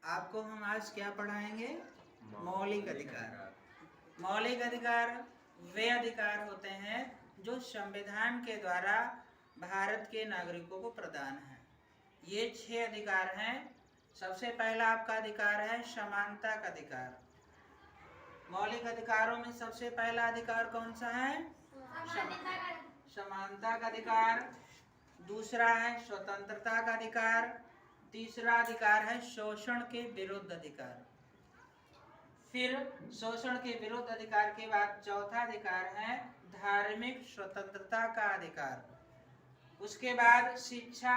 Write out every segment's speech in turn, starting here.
आपको हम आज क्या पढ़ाएंगे? मौलिक अधिकार। मौलिक अधिकार वे अधिकार होते हैं जो संविधान के द्वारा भारत के नागरिकों को प्रदान है। ये 6 अधिकार हैं। सबसे पहला आपका अधिकार है समानता का अधिकार। मौलिक अधिकारों में सबसे पहला अधिकार कौन सा है? समानता का अधिकार। दूसरा है स्वतंत्रता का अधिकार। तीसरा अधिकार है शोषण के विरुद्ध अधिकार। फिर शोषण के विरुद्ध अधिकार के बाद चौथा अधिकार है धार्मिक स्वतंत्रता का अधिकार। उसके बाद शिक्षा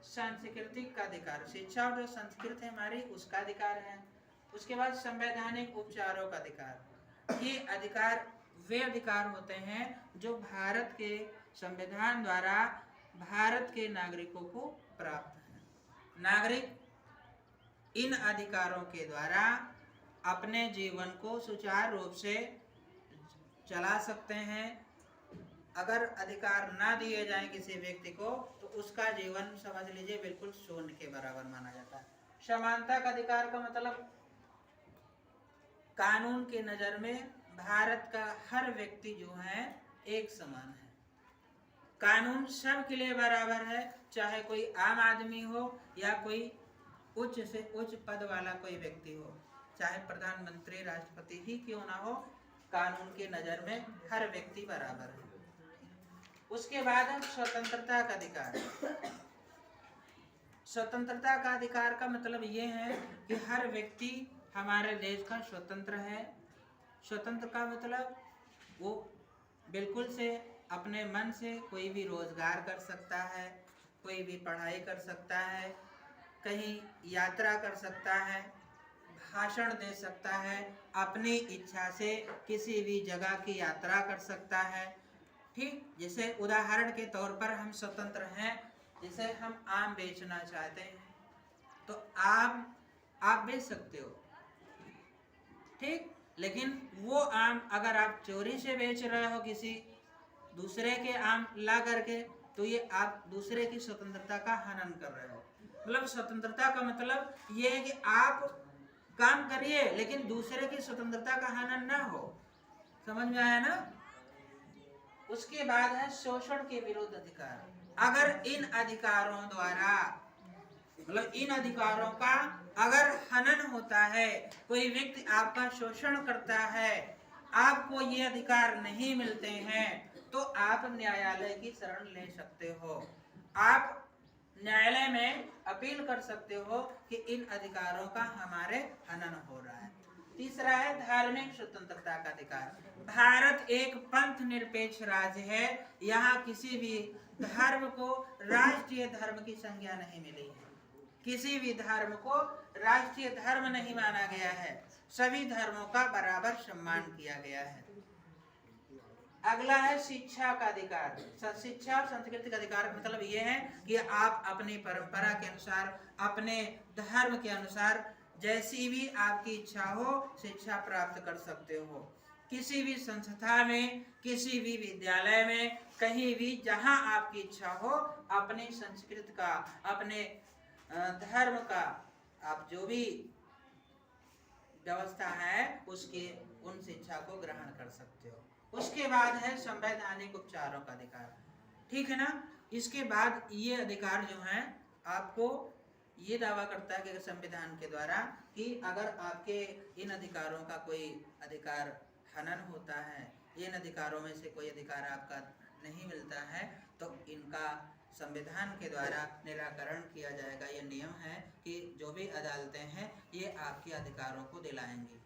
सांस्कृतिक का अधिकार, शिक्षा और जो संस्कृत है हमारी उसका अधिकार है। उसके बाद संवैधानिक उपचारों का अधिकार। ये अधिकार वे अधिकार होते हैं जो भारत के संविधान द्वारा भारत के नागरिकों को प्राप्त है। नागरिक इन अधिकारों के द्वारा अपने जीवन को सुचारू रूप से चला सकते हैं। अगर अधिकार ना दिए जाएं किसी व्यक्ति को तो उसका जीवन समझ लीजिए बिल्कुल शून्य के बराबर माना जाता है। समानता का अधिकार का मतलब कानून की नजर में भारत का हर व्यक्ति जो है एक समान है। कानून सबके लिए बराबर है, चाहे कोई आम आदमी हो या कोई उच्च से उच्च पद वाला कोई व्यक्ति हो, चाहे प्रधानमंत्री राष्ट्रपति ही क्यों ना हो, कानून की नजर में हर व्यक्ति बराबर है। उसके बाद स्वतंत्रता का अधिकार। स्वतंत्रता का अधिकार का मतलब ये है कि हर व्यक्ति हमारे देश का स्वतंत्र है। स्वतंत्र का मतलब वो बिल्कुल से अपने मन से कोई भी रोजगार कर सकता है, कोई भी पढ़ाई कर सकता है, कहीं यात्रा कर सकता है, भाषण दे सकता है, अपनी इच्छा से किसी भी जगह की यात्रा कर सकता है। ठीक, जैसे उदाहरण के तौर पर हम स्वतंत्र हैं, जैसे हम आम बेचना चाहते हैं तो आप बेच सकते हो, ठीक, लेकिन वो आम अगर आप चोरी से बेच रहे हो किसी दूसरे के आम ला करके, तो ये आप दूसरे की स्वतंत्रता का हनन कर रहे हो। मतलब स्वतंत्रता का मतलब ये है कि आप काम करिए लेकिन दूसरे की स्वतंत्रता का हनन ना हो। समझ में आया ना? उसके बाद है शोषण के विरुद्ध अधिकार। अगर इन अधिकारों द्वारा मतलब इन अधिकारों का अगर हनन होता है, कोई व्यक्ति आपका शोषण करता है, आपको ये अधिकार नहीं मिलते हैं, तो आप न्यायालय की शरण ले सकते हो। आप न्यायालय में अपील कर सकते हो कि इन अधिकारों का हमारे हनन हो रहा है। तीसरा है धार्मिक स्वतंत्रता का अधिकार। भारत एक पंथ निरपेक्ष राज्य है। यहाँ किसी भी धर्म को राष्ट्रीय धर्म की संज्ञा नहीं मिली है। किसी भी धर्म को राष्ट्रीय धर्म नहीं माना गया है। सभी धर्मों का बराबर सम्मान किया गया है। अगला है शिक्षा का अधिकार। शिक्षा और सांस्कृतिक अधिकार का मतलब ये है कि आप अपनी परंपरा के अनुसार, अपने धर्म के अनुसार जैसी भी आपकी इच्छा हो शिक्षा प्राप्त कर सकते हो। किसी भी संस्था में, किसी भी विद्यालय में, कहीं भी जहां आपकी इच्छा हो, अपनी संस्कृति का, अपने धर्म का आप जो भी व्यवस्था है उसके उन शिक्षा को ग्रहण कर सकते हो। उसके बाद है संवैधानिक उपचारों का अधिकार। ठीक है ना? इसके बाद ये अधिकार जो है आपको ये दावा करता है कि संविधान के द्वारा कि अगर आपके इन अधिकारों का कोई अधिकार हनन होता है, इन अधिकारों में से कोई अधिकार आपका नहीं मिलता है, तो इनका संविधान के द्वारा निराकरण किया जाएगा। ये नियम है कि जो भी अदालतें हैं ये आपके अधिकारों को दिलाएंगी।